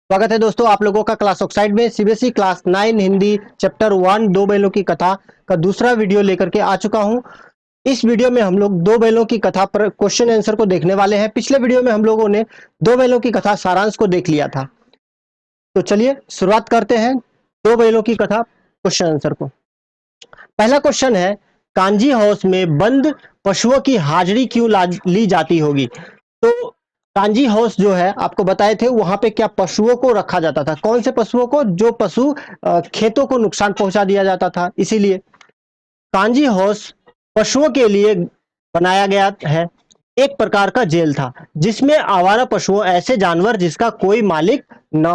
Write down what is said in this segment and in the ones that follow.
स्वागत है दोस्तों आप लोगों का क्लास ऑक्साइड में सीबीएसई क्लास 9 हिंदी चैप्टर 1 दो बैलों की कथा का दूसरा वीडियो लेकर के आ चुका हूं। इस वीडियो में हम लोग दो बैलों की कथा पर क्वेश्चन आंसर को देखने वाले हैं। पिछले वीडियो में हम लोगों ने दो बैलों की कथा सारांश को देख लिया था। तो चलिए शुरुआत करते हैं दो बैलों की कथा क्वेश्चन आंसर को। पहला क्वेश्चन है, कांजी हाउस में बंद पशुओं की हाजिरी क्यों ली जाती होगी? तो कांजी हाउस जो है आपको बताए थे, वहां पे क्या पशुओं को रखा जाता था? कौन से पशुओं को? जो पशु खेतों को नुकसान पहुंचा दिया जाता था। इसीलिए कांजी हाउस पशुओं के लिए बनाया गया है। एक प्रकार का जेल था जिसमें आवारा पशुओं, ऐसे जानवर जिसका कोई मालिक ना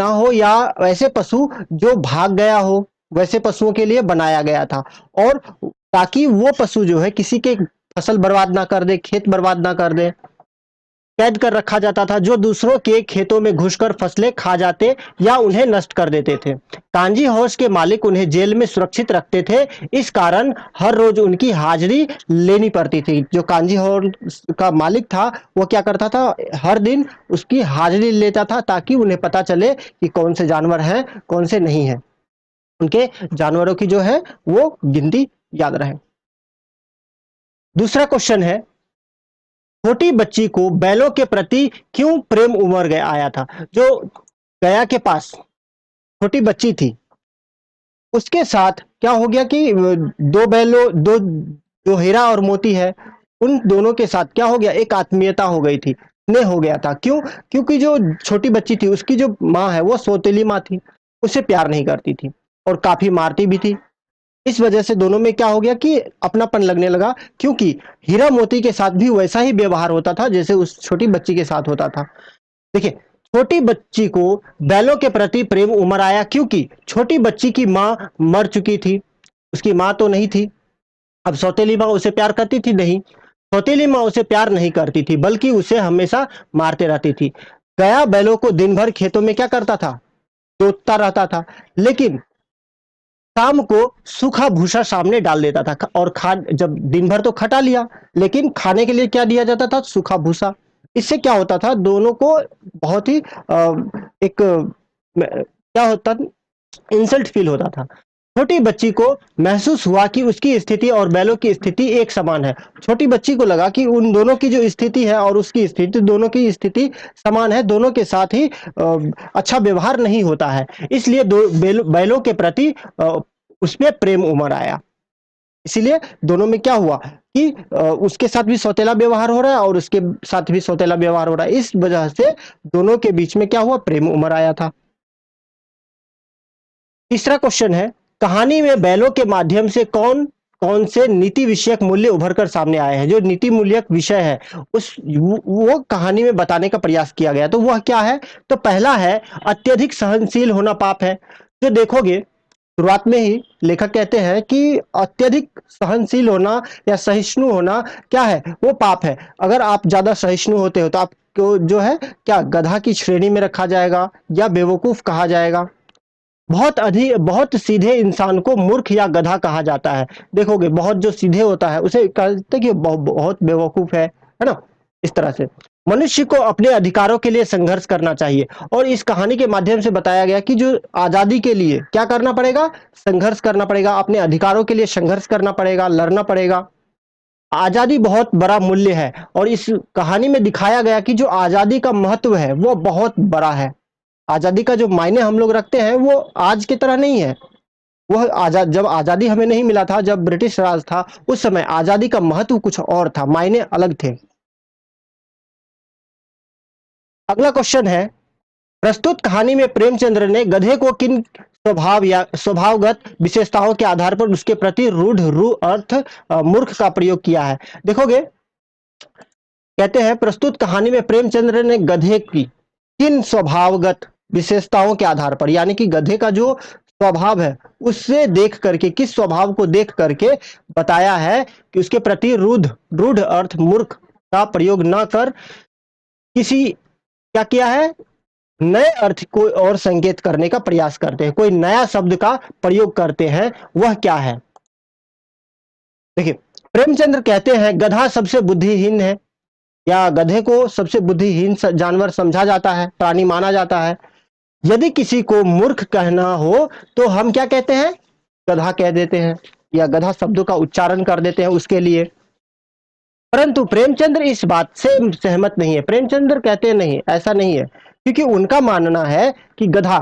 हो या ऐसे पशु जो भाग गया हो, वैसे पशुओं के लिए बनाया गया था। और ताकि वो पशु जो है किसी के फसल बर्बाद ना कर दे, खेत बर्बाद ना कर दे, कैद कर रखा जाता था जो दूसरों के खेतों में घुसकर फसलें खा जाते या उन्हें नष्ट कर देते थे। कांजी हाउस के मालिक उन्हें जेल में सुरक्षित रखते थे। इस कारण हर रोज उनकी हाजिरी लेनी पड़ती थी। जो कांजी हाउस का मालिक था वो क्या करता था, हर दिन उसकी हाजिरी लेता था ताकि उन्हें पता चले कि कौन से जानवर हैं कौन से नहीं है, उनके जानवरों की जो है वो गिनती याद रहे। दूसरा क्वेश्चन है, छोटी बच्ची को बैलों के प्रति क्यों प्रेम उमड़ गया आया था? जो गया के पास छोटी बच्ची थी, उसके साथ क्या हो गया कि दो बैलों दो जो हीरा और मोती है, उन दोनों के साथ क्या हो गया, एक आत्मीयता हो गई थी, स्नेह हो गया था। क्यों? क्योंकि जो छोटी बच्ची थी उसकी जो माँ है वो सौतेली माँ थी, उसे प्यार नहीं करती थी और काफी मारती भी थी। इस वजह से दोनों में क्या हो गया कि अपनापन लगने लगा, क्योंकि हीरा मोती के साथ भी वैसा ही व्यवहार होता था जैसे उस छोटी बच्ची के साथ होता था। देखिए, छोटी बच्ची को बैलों के प्रति प्रेम उमड़ आया क्योंकि छोटी बच्ची की माँ मर चुकी थी, उसकी माँ तो नहीं थी। अब सौतेली माँ उसे प्यार करती थी? नहीं, सौतेली माँ उसे प्यार नहीं करती थी बल्कि उसे हमेशा मारते रहती थी। गया बैलों को दिन भर खेतों में क्या करता था, जोतता रहता था, लेकिन शाम को सूखा भूसा सामने डाल देता था और खा जब दिन भर तो खटा लिया, लेकिन खाने के लिए क्या दिया जाता था, सूखा भूसा। इससे क्या होता था, दोनों को बहुत ही एक क्या होता, इंसल्ट फील होता था। छोटी बच्ची को महसूस हुआ कि उसकी स्थिति और बैलों की स्थिति एक समान है। छोटी बच्ची को लगा कि उन दोनों की जो स्थिति है और उसकी स्थिति, दोनों की स्थिति समान है, दोनों के साथ ही अच्छा व्यवहार नहीं होता है। इसलिए बैलों के प्रति उसमें प्रेम उमड़ आया। इसीलिए दोनों में क्या हुआ कि उसके साथ भी सौतेला व्यवहार हो रहा है और उसके साथ भी सौतेला व्यवहार हो रहा है। इस वजह से दोनों के बीच में क्या हुआ, प्रेम उमड़ आया था। तीसरा क्वेश्चन है, कहानी में बैलों के माध्यम से कौन कौन से नीति विषयक मूल्य उभर कर सामने आए हैं? जो नीति मूल्यक विषय है उस वो कहानी में बताने का प्रयास किया गया। तो वह क्या है? तो पहला है, अत्यधिक सहनशील होना पाप है। जो देखोगे शुरुआत में ही लेखक कहते हैं कि अत्यधिक सहनशील होना या सहिष्णु होना क्या है, वो पाप है। अगर आप ज्यादा सहिष्णु होते हो तो आपको जो है क्या गधा की श्रेणी में रखा जाएगा या बेवकूफ कहा जाएगा। बहुत सीधे इंसान को मूर्ख या गधा कहा जाता है। देखोगे बहुत जो सीधे होता है उसे कहते हैं कि बहुत बेवकूफ है ना। इस तरह से मनुष्य को अपने अधिकारों के लिए संघर्ष करना चाहिए और इस कहानी के माध्यम से बताया गया कि जो आजादी के लिए क्या करना पड़ेगा, संघर्ष करना पड़ेगा, अपने अधिकारों के लिए संघर्ष करना पड़ेगा, लड़ना पड़ेगा। आजादी बहुत बड़ा मूल्य है और इस कहानी में दिखाया गया कि जो आजादी का महत्व है वो बहुत बड़ा है। आजादी का जो मायने हम लोग रखते हैं वो आज की तरह नहीं है। वह आजाद जब आजादी हमें नहीं मिला था, जब ब्रिटिश राज था, उस समय आजादी का महत्व कुछ और था, मायने अलग थे। अगला क्वेश्चन है, प्रस्तुत कहानी में प्रेमचंद्र ने गधे को किन स्वभाव या स्वभावगत विशेषताओं के आधार पर उसके प्रति रूढ़ रु अर्थ मूर्ख का प्रयोग किया है? देखोगे कहते हैं, प्रस्तुत कहानी में प्रेमचंद्र ने गधे की किन स्वभावगत विशेषताओं के आधार पर, यानी कि गधे का जो स्वभाव है उससे देख करके, किस स्वभाव को देख करके बताया है कि उसके प्रति रूढ़ अर्थ मूर्ख का प्रयोग न कर किसी क्या किया है, नए अर्थ को और संकेत करने का प्रयास करते हैं, कोई नया शब्द का प्रयोग करते हैं। वह क्या है? देखिए, प्रेमचंद्र कहते हैं गधा सबसे बुद्धिहीन है। या गधे को सबसे बुद्धिहीन जानवर समझा जाता है, प्राणी माना जाता है। यदि किसी को मूर्ख कहना हो तो हम क्या कहते हैं? गधा कह देते हैं या गधा शब्दों का उच्चारण कर देते हैं उसके लिए। परंतु प्रेमचंद्र इस बात से सहमत नहीं है। प्रेमचंद्र कहते नहीं, ऐसा नहीं है, क्योंकि उनका मानना है कि गधा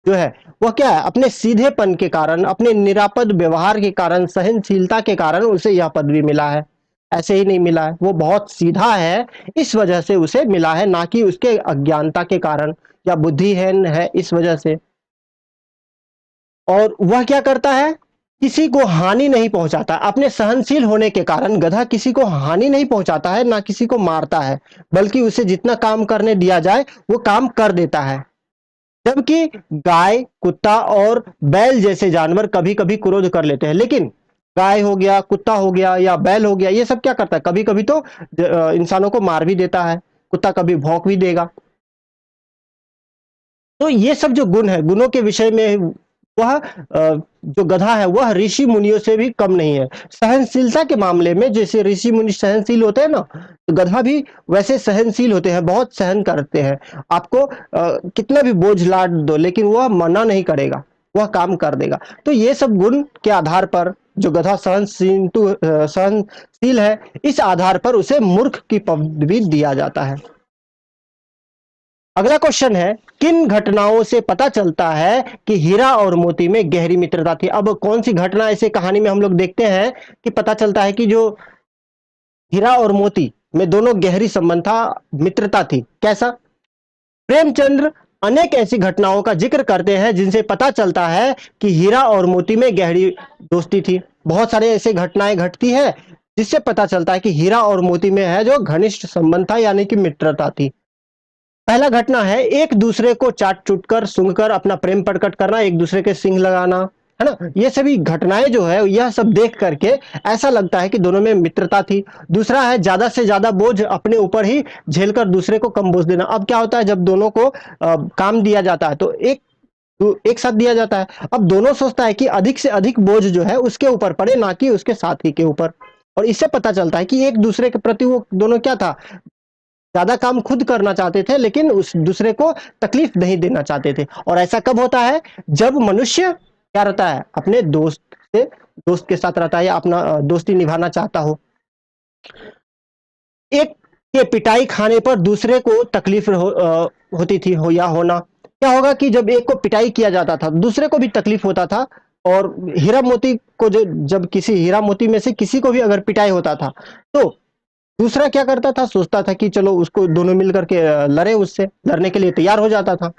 जो है वह क्या है, अपने सीधेपन के कारण, अपने निरापद व्यवहार के कारण, सहनशीलता के कारण उसे यह पदवी मिला है। ऐसे ही नहीं मिला है, वो बहुत सीधा है, इस वजह से उसे मिला है, ना कि उसके अज्ञानता के कारण या बुद्धिहीन है इस वजह से। और वह क्या करता है? किसी को हानि नहीं पहुंचाता। अपने सहनशील होने के कारण गधा किसी को हानि नहीं पहुंचाता है, ना किसी को मारता है, बल्कि उसे जितना काम करने दिया जाए वो काम कर देता है। जबकि गाय, कुत्ता और बैल जैसे जानवर कभी कभी क्रोध कर लेते हैं, लेकिन गाय हो गया, कुत्ता हो गया या बैल हो गया, ये सब क्या करता है, कभी कभी तो इंसानों को मार भी देता है। कुत्ता कभी भौंक भी देगा। तो ये सब जो गुण है, गुणों के विषय में वह जो गधा है वह ऋषि मुनियों से भी कम नहीं है। सहनशीलता के मामले में जैसे ऋषि मुनि सहनशील होते हैं ना, तो गधा भी वैसे सहनशील होते हैं, बहुत सहन करते हैं। आपको कितना भी बोझ लाद दो लेकिन वह मना नहीं करेगा, वह काम कर देगा। तो ये सब गुण के आधार पर जो गधा सहनशील है, इस आधार पर उसे मूर्ख की पदवी दिया जाता है। अगला क्वेश्चन है, किन घटनाओं से पता चलता है कि हीरा और मोती में गहरी मित्रता थी? अब कौन सी घटना ऐसे कहानी में हम लोग देखते हैं कि पता चलता है कि जो हीरा और मोती में दोनों गहरी संबंध था, मित्रता थी? कैसा? प्रेमचंद्र अनेक ऐसी घटनाओं का जिक्र करते हैं जिनसे पता चलता है कि हीरा और मोती में गहरी दोस्ती थी। बहुत सारे ऐसे घटनाएं घटती है जिससे पता चलता है कि हीरा और मोती में है जो घनिष्ठ संबंध था, यानी कि मित्रता थी। पहला घटना है, एक दूसरे को चाट चूट कर सूंघ कर अपना प्रेम प्रकट करना, एक दूसरे के सिंग लगाना, है ना? ये सभी घटनाएं जो है यह सब देख करके ऐसा लगता है कि दोनों में मित्रता थी। दूसरा है, ज्यादा से ज्यादा बोझ अपने ऊपर ही झेलकर दूसरे को कम बोझ देना। अब क्या होता है, जब दोनों को काम दिया जाता है तो एक साथ दिया जाता है। अब दोनों सोचता है कि अधिक से अधिक बोझ जो है उसके ऊपर पड़े, ना कि उसके साथी के ऊपर। और इससे पता चलता है कि एक दूसरे के प्रति वो दोनों क्या था, ज्यादा काम खुद करना चाहते थे लेकिन उस दूसरे को तकलीफ नहीं देना चाहते थे। और ऐसा कब होता है, जब मनुष्य क्या रहता है, अपने दोस्त के साथ रहता है या अपना दोस्ती निभाना चाहता हो। एक के पिटाई खाने पर दूसरे को तकलीफ होती थी हो या होना। क्या होगा कि जब एक को पिटाई किया जाता था दूसरे को भी तकलीफ होता था। और हीरा मोती को जो, जब किसी हीरा मोती में से किसी को भी अगर पिटाई होता था तो दूसरा क्या करता था, सोचता था कि चलो उसको दोनों मिलकर के लड़े, उससे लड़ने के लिए तैयार हो जाता था।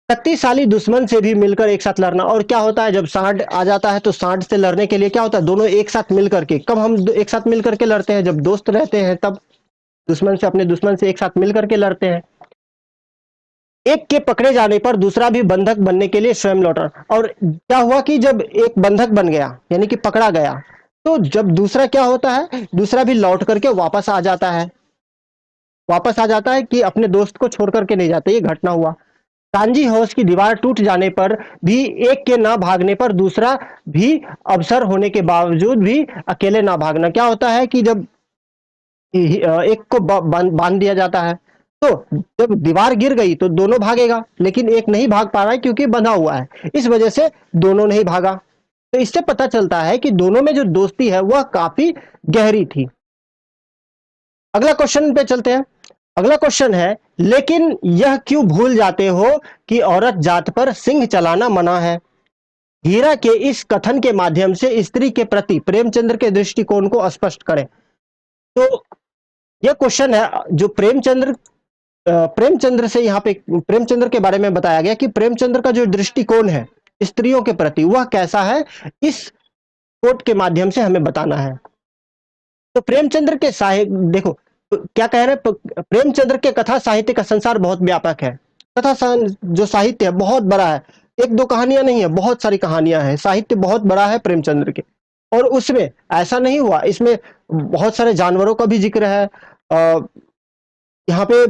शक्तिशाली दुश्मन से भी मिलकर एक साथ लड़ना। और क्या होता है, जब सांड आ जाता है तो सांड से लड़ने के लिए क्या होता है, दोनों एक साथ मिलकर के, कब हम एक साथ मिलकर के लड़ते हैं, जब दोस्त रहते हैं तब दुश्मन से, अपने दुश्मन से एक साथ मिलकर के लड़ते हैं। एक के पकड़े जाने पर दूसरा भी बंधक बनने के लिए स्वयं लौटा। और क्या हुआ कि जब एक बंधक बन गया यानी कि पकड़ा गया, तो जब दूसरा क्या होता है, दूसरा भी लौट करके वापस आ जाता है कि अपने दोस्त को छोड़ करके नहीं जाता। ये घटना हुआ। कांजी हाउस की दीवार टूट जाने पर भी एक के ना भागने पर दूसरा भी अवसर होने के बावजूद भी अकेले ना भागना। क्या होता है कि जब एक को बांध दिया जाता है तो जब दीवार गिर गई तो दोनों भागेगा, लेकिन एक नहीं भाग पा रहा है क्योंकि बंधा हुआ है, इस वजह से दोनों नहीं भागा। तो इससे पता चलता है कि दोनों में जो दोस्ती है वह काफी गहरी थी। अगला क्वेश्चन पे चलते हैं। अगला क्वेश्चन है, लेकिन यह क्यों भूल जाते हो कि औरत जात पर सिंह चलाना मना है? हीरा के इस कथन के माध्यम से स्त्री के प्रति प्रेमचंद्र के दृष्टिकोण को स्पष्ट करें। तो यह क्वेश्चन है जो प्रेमचंद्र से यहाँ पे प्रेमचंद्र के बारे में बताया गया कि प्रेमचंद्र का जो दृष्टिकोण है स्त्रियों के प्रति वह कैसा है, इस कोट के माध्यम से हमें बताना है। तो प्रेमचंद्र के साहित्य देखो, तो क्या कह रहे हैं, प्रेमचंद्र के कथा साहित्य का संसार बहुत व्यापक है। जो साहित्य है बहुत बड़ा है, एक दो कहानियां नहीं है, बहुत सारी कहानियां हैं। साहित्य बहुत बड़ा है प्रेमचंद्र के। और उसमें ऐसा नहीं हुआ, इसमें बहुत सारे जानवरों का भी जिक्र है, यहाँ पे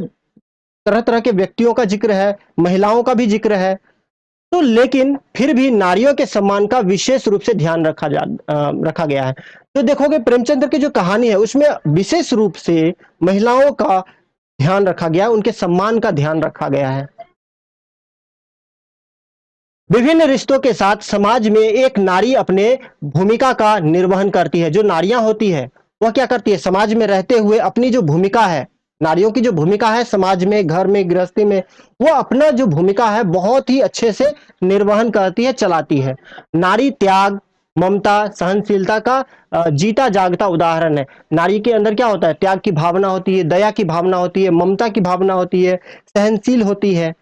तरह तरह के व्यक्तियों का जिक्र है, महिलाओं का भी जिक्र है। तो लेकिन फिर भी नारियों के सम्मान का विशेष रूप से ध्यान रखा गया है। तो देखोगे प्रेमचंद्र की जो कहानी है उसमें विशेष रूप से महिलाओं का ध्यान रखा गया है, उनके सम्मान का ध्यान रखा गया है। विभिन्न रिश्तों के साथ समाज में एक नारी अपने भूमिका का निर्वहन करती है। जो नारियां होती है वह क्या करती है, समाज में रहते हुए अपनी जो भूमिका है, नारियों की जो भूमिका है समाज में, घर में, गृहस्थी में, वो अपना जो भूमिका है बहुत ही अच्छे से निर्वहन करती है, चलाती है। नारी त्याग, ममता, सहनशीलता का जीता जागता उदाहरण है। नारी के अंदर क्या होता है, त्याग की भावना होती है, दया की भावना होती है, ममता की भावना होती है, सहनशील होती है।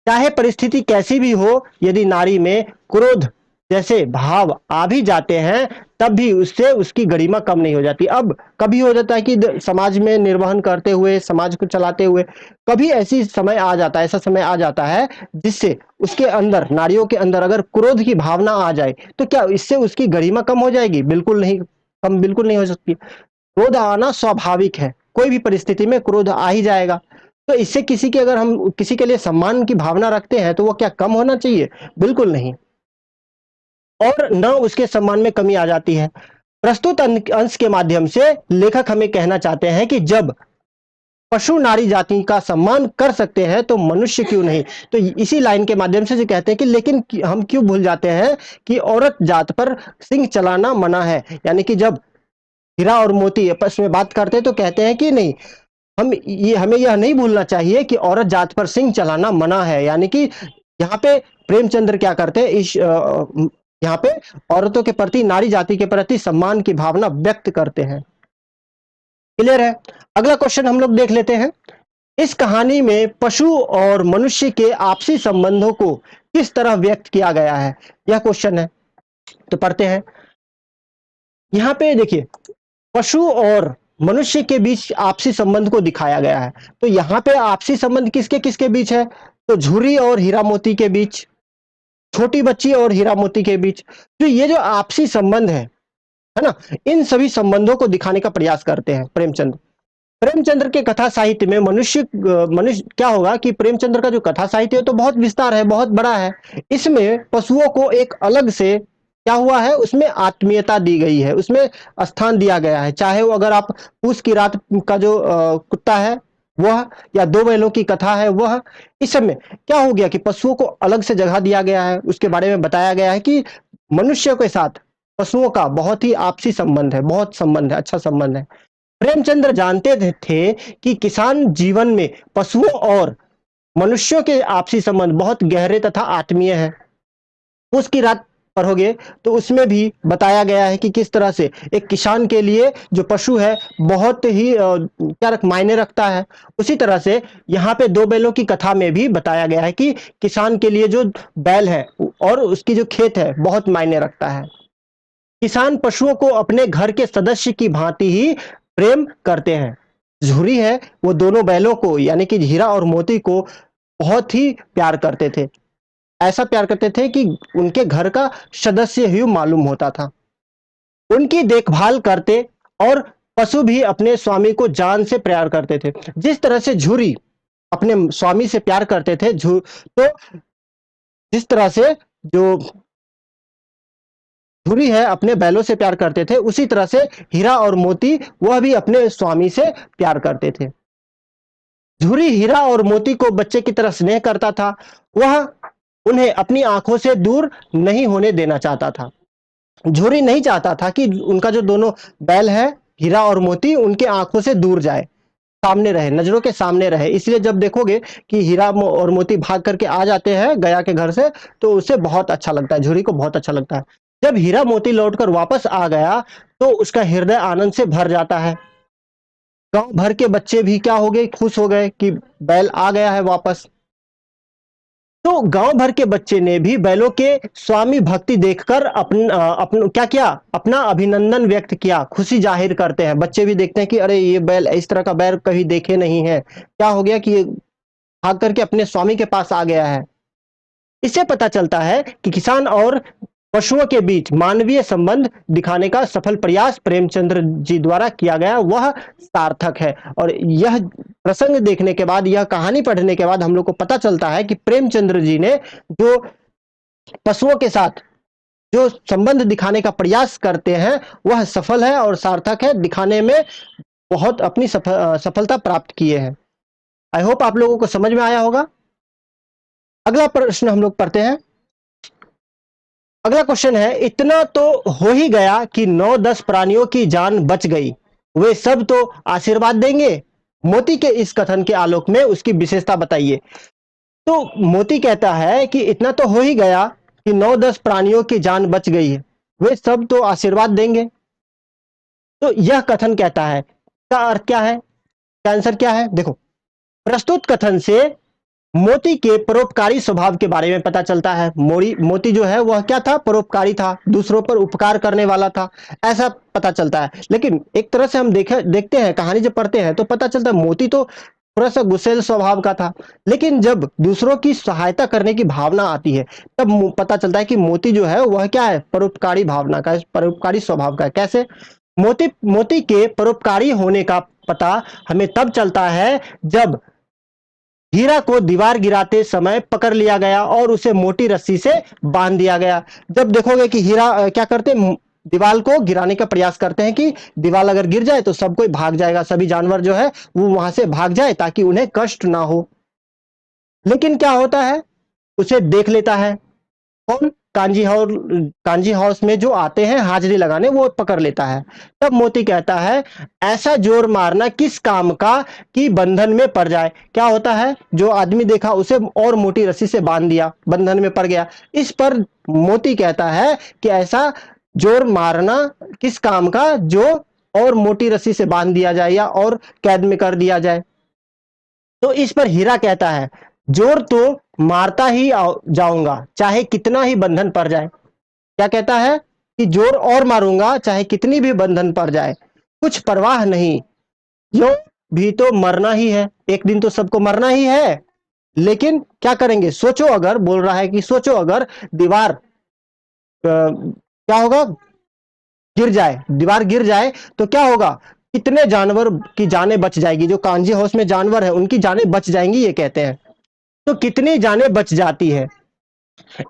चाहे परिस्थिति कैसी भी हो, यदि नारी में क्रोध जैसे भाव आ भी जाते हैं तब भी उससे उसकी गरिमा कम नहीं हो जाती। अब कभी हो जाता है कि समाज में निर्वहन करते हुए, समाज को चलाते हुए कभी ऐसी समय आ जाता है, ऐसा समय आ जाता है जिससे उसके अंदर, नारियों के अंदर अगर क्रोध की भावना आ जाए तो क्या इससे उसकी गरिमा कम हो जाएगी? बिल्कुल नहीं, कम बिल्कुल नहीं हो सकती। क्रोध आना स्वाभाविक है, कोई भी परिस्थिति में क्रोध आ ही जाएगा। तो इससे किसी के, अगर हम किसी के लिए सम्मान की भावना रखते हैं तो वो क्या कम होना चाहिए? बिल्कुल नहीं। और न उसके सम्मान में कमी आ जाती है। प्रस्तुत अंश के माध्यम से लेखक हमें कहना चाहते हैं कि जब पशु नारी जाति का सम्मान कर सकते हैं तो मनुष्य क्यों नहीं। तो इसी लाइन के माध्यम से जो कहते हैं कि लेकिन हम क्यों भूल जाते हैं कि औरत जात पर सिंह चलाना मना है। यानी कि जब हीरा और मोती आपस में बात करते हैं तो कहते हैं कि नहीं, हमें यह नहीं भूलना चाहिए कि औरत जात पर सिंह चलाना मना है। यानी कि यहाँ पे प्रेमचंद्र क्या करते हैं, यहाँ पे औरतों के प्रति, नारी जाति के प्रति सम्मान की भावना व्यक्त करते हैं। क्लियर है? अगला क्वेश्चन हम लोग देख लेते हैं। इस कहानी में पशु और मनुष्य के आपसी संबंधों को किस तरह व्यक्त किया गया है, यह क्वेश्चन है। तो पढ़ते हैं। यहाँ पे देखिए, पशु और मनुष्य के बीच आपसी संबंध को दिखाया गया है। तो यहाँ पे आपसी संबंध किसके किसके बीच है? तो झुर्री और हीरा मोती के बीच, छोटी बच्ची और हीरा मोती के बीच। तो ये जो आपसी संबंध है ना, इन सभी संबंधों को दिखाने का प्रयास करते हैं प्रेमचंद। प्रेमचंद्र के कथा साहित्य में मनुष्य क्या होगा कि प्रेमचंद्र का जो कथा साहित्य है तो बहुत विस्तार है, बहुत बड़ा है। इसमें पशुओं को एक अलग से क्या हुआ है, उसमें आत्मीयता दी गई है, उसमें स्थान दिया गया है। चाहे वो, अगर आप पूस की रात का जो कुत्ता है वह, या दो बैलों की कथा है वह, इस सब में क्या हो गया कि पशुओं को अलग से जगह दिया गया है। उसके बारे में बताया गया है कि मनुष्य के साथ पशुओं का बहुत ही आपसी संबंध है, बहुत संबंध है, अच्छा संबंध है। प्रेमचंद्र जानते थे कि किसान जीवन में पशुओं और मनुष्यों के आपसी संबंध बहुत गहरे तथा आत्मीय है। उसकी रात पढ़ोगे तो उसमें भी बताया गया है कि किस तरह से एक किसान के लिए जो पशु है बहुत ही मायने रखता है। उसी तरह से यहाँ पे दो बैलों की कथा में भी बताया गया है कि किसान के लिए जो बैल है और उसकी जो खेत है बहुत मायने रखता है। किसान पशुओं को अपने घर के सदस्य की भांति ही प्रेम करते हैं। झुरी है, वो दोनों बैलों को यानी कि हीरा और मोती को बहुत ही प्यार करते थे। ऐसा प्यार करते थे कि उनके घर का सदस्य ही मालूम होता था। उनकी देखभाल करते और पशु भी अपने स्वामी को जान से प्यार करते थे। जिस तरह से झुरी अपने स्वामी से प्यार करते थे, तो जिस तरह से जो धुरी है अपने बैलों से प्यार करते थे, उसी तरह से हीरा और मोती वह भी अपने स्वामी से प्यार करते थे। धुरी हीरा और मोती को बच्चे की तरह स्नेह करता था। वह उन्हें अपनी आंखों से दूर नहीं होने देना चाहता था। झुरी नहीं चाहता था कि उनका जो दोनों बैल है, हीरा और मोती, उनके आंखों से दूर जाए, सामने रहे, नजरों के सामने रहे। इसलिए जब देखोगे कि हीरा और मोती भाग करके आ जाते हैं गया के घर से तो उसे बहुत अच्छा लगता है, झुरी को बहुत अच्छा लगता है। जब हीरा मोती लौटकर वापस आ गया तो उसका हृदय आनंद से भर जाता है। गांव भर के बच्चे भी क्या हो गए, खुश हो गए कि बैल आ गया है वापस। तो गांव भर के बच्चे ने भी बैलों के स्वामी भक्ति देखकर क्या किया, अपना अभिनंदन व्यक्त किया, खुशी जाहिर करते हैं। बच्चे भी देखते हैं कि अरे ये बैल, इस तरह का बैल कभी देखे नहीं है, क्या हो गया कि ये भाग करके अपने स्वामी के पास आ गया है। इससे पता चलता है कि किसान और पशुओं के बीच मानवीय संबंध दिखाने का सफल प्रयास प्रेमचंद्र जी द्वारा किया गया वह सार्थक है। और यह प्रसंग देखने के बाद, यह कहानी पढ़ने के बाद हम लोग को पता चलता है कि प्रेमचंद्र जी ने जो पशुओं के साथ जो संबंध दिखाने का प्रयास करते हैं वह सफल है और सार्थक है, दिखाने में बहुत अपनी सफलता प्राप्त किए हैं। आई होप आप लोगों को समझ में आया होगा। अगला प्रश्न हम लोग पढ़ते हैं। अगला क्वेश्चन है, इतना तो हो ही गया कि 9-10 प्राणियों की जान बच गई, वे सब तो आशीर्वाद देंगे। मोती के इस कथन के आलोक में उसकी विशेषता बताइए। तो मोती कहता है कि इतना तो हो ही गया कि 9-10 प्राणियों की जान बच गई है, वे सब तो आशीर्वाद देंगे। तो यह कथन कहता है, इसका अर्थ क्या है, इसका आंसर क्या है? देखो, प्रस्तुत कथन से मोती के परोपकारी स्वभाव के बारे में पता चलता है। मोती जो है वह क्या था? परोपकारी था, दूसरों पर उपकार करने वाला था, ऐसा पता चलता है। लेकिन एक तरह से हम देखते हैं, कहानी जब पढ़ते हैं तो पता चलता है मोती तो थोड़ा सा गुस्सैल स्वभाव का था, लेकिन जब दूसरों की सहायता करने की भावना आती है तब पता चलता है कि मोती जो है वह क्या है? परोपकारी भावना का, परोपकारी स्वभाव का है। कैसे? मोती मोती के परोपकारी होने का पता हमें तब चलता है जब हीरा को दीवार गिराते समय पकड़ लिया गया और उसे मोटी रस्सी से बांध दिया गया। जब देखोगे कि हीरा क्या करते, दीवार को गिराने का प्रयास करते हैं कि दीवार अगर गिर जाए तो सब कोई भाग जाएगा, सभी जानवर जो है वो वहां से भाग जाए ताकि उन्हें कष्ट ना हो। लेकिन क्या होता है, उसे देख लेता है कौन? कांजी हाउस में जो आते हैं हाजिरी लगाने, वो पकड़ लेता है। तब मोती कहता है, ऐसा जोर मारना किस काम का कि बंधन में पड़ जाए। क्या होता है, जो आदमी देखा उसे और मोटी रस्सी से बांध दिया, बंधन में पड़ गया। इस पर मोती कहता है कि ऐसा जोर मारना किस काम का जो और मोटी रस्सी से बांध दिया जाए या और कैद में कर दिया जाए। तो इस पर हीरा कहता है, जोर तो मारता ही जाऊंगा चाहे कितना ही बंधन पड़ जाए। क्या कहता है कि जोर और मारूंगा चाहे कितनी भी बंधन पड़ जाए, कुछ परवाह नहीं, क्यों भी तो मरना ही है, एक दिन तो सबको मरना ही है। लेकिन क्या करेंगे? सोचो, अगर बोल रहा है कि सोचो अगर दीवार क्या होगा, गिर जाए, दीवार गिर जाए तो क्या होगा? कितने जानवर की जानें बच जाएगी, जो कांजी हाउस में जानवर है उनकी जानें बच जाएंगी, ये कहते हैं। तो कितनी जानें बच जाती है?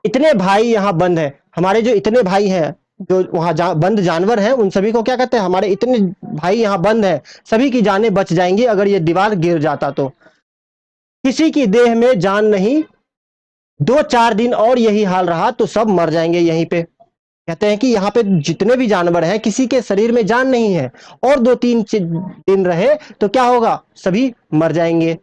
इतने भाई यहाँ बंद है, हमारे जो इतने भाई हैं, जो वहां बंद जानवर हैं, उन सभी को क्या कहते हैं? हमारे इतने भाई यहाँ बंद हैं, सभी की जानें बच जाएंगी अगर ये दीवार गिर जाता तो। किसी की देह में जान नहीं, 2-4 दिन और यही हाल रहा तो सब मर जाएंगे यहीं पे। कहते हैं कि यहाँ पे जितने भी जानवर हैं किसी के शरीर में जान नहीं है, और 2-3 दिन रहे तो क्या होगा? सभी मर जाएंगे।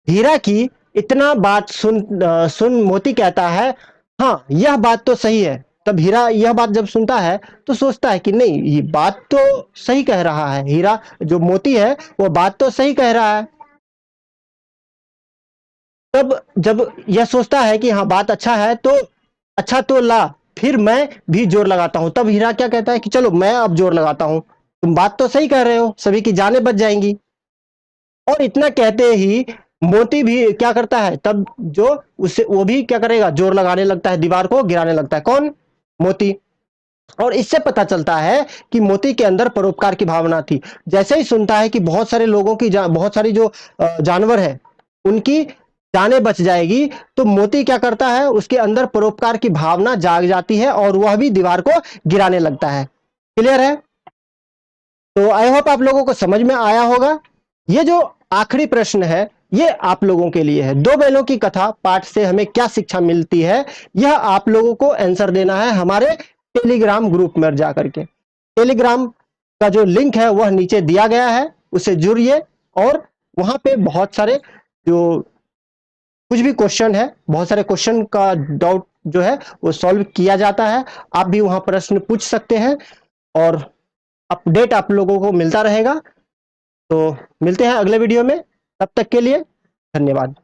हीरा की इतना बात सुन मोती कहता है, हाँ यह बात तो सही है। तब हीरा यह बात जब सुनता है तो सोचता है कि नहीं, ये बात तो सही कह रहा है हीरा, जो मोती है वो बात तो सही कह रहा है। तब जब यह सोचता है कि हाँ बात अच्छा तो ला, फिर मैं भी जोर लगाता हूं। तब हीरा क्या कहता है कि चलो मैं अब जोर लगाता हूं, तुम बात तो सही कह रहे हो, सभी की जानें बच जाएंगी। और इतना कहते ही मोती भी क्या करता है, तब जो उससे वो भी क्या करेगा? जोर लगाने लगता है, दीवार को गिराने लगता है। कौन? मोती। और इससे पता चलता है कि मोती के अंदर परोपकार की भावना थी। जैसे ही सुनता है कि बहुत सारे लोगों की बहुत सारी जो जानवर है उनकी जानें बच जाएगी, तो मोती क्या करता है? उसके अंदर परोपकार की भावना जाग जाती है और वह भी दीवार को गिराने लगता है। क्लियर है? तो आई होप आप लोगों को समझ में आया होगा। ये जो आखिरी प्रश्न है ये आप लोगों के लिए है, दो बैलों की कथा पाठ से हमें क्या शिक्षा मिलती है, यह आप लोगों को आंसर देना है हमारे टेलीग्राम ग्रुप में जाकर के। टेलीग्राम का जो लिंक है वह नीचे दिया गया है, उससे जुड़िए और वहां पे बहुत सारे जो कुछ भी क्वेश्चन है, बहुत सारे क्वेश्चन का डाउट जो है वो सॉल्व किया जाता है। आप भी वहां प्रश्न पूछ सकते हैं और अपडेट आप लोगों को मिलता रहेगा। तो मिलते हैं अगले वीडियो में, तब तक के लिए धन्यवाद।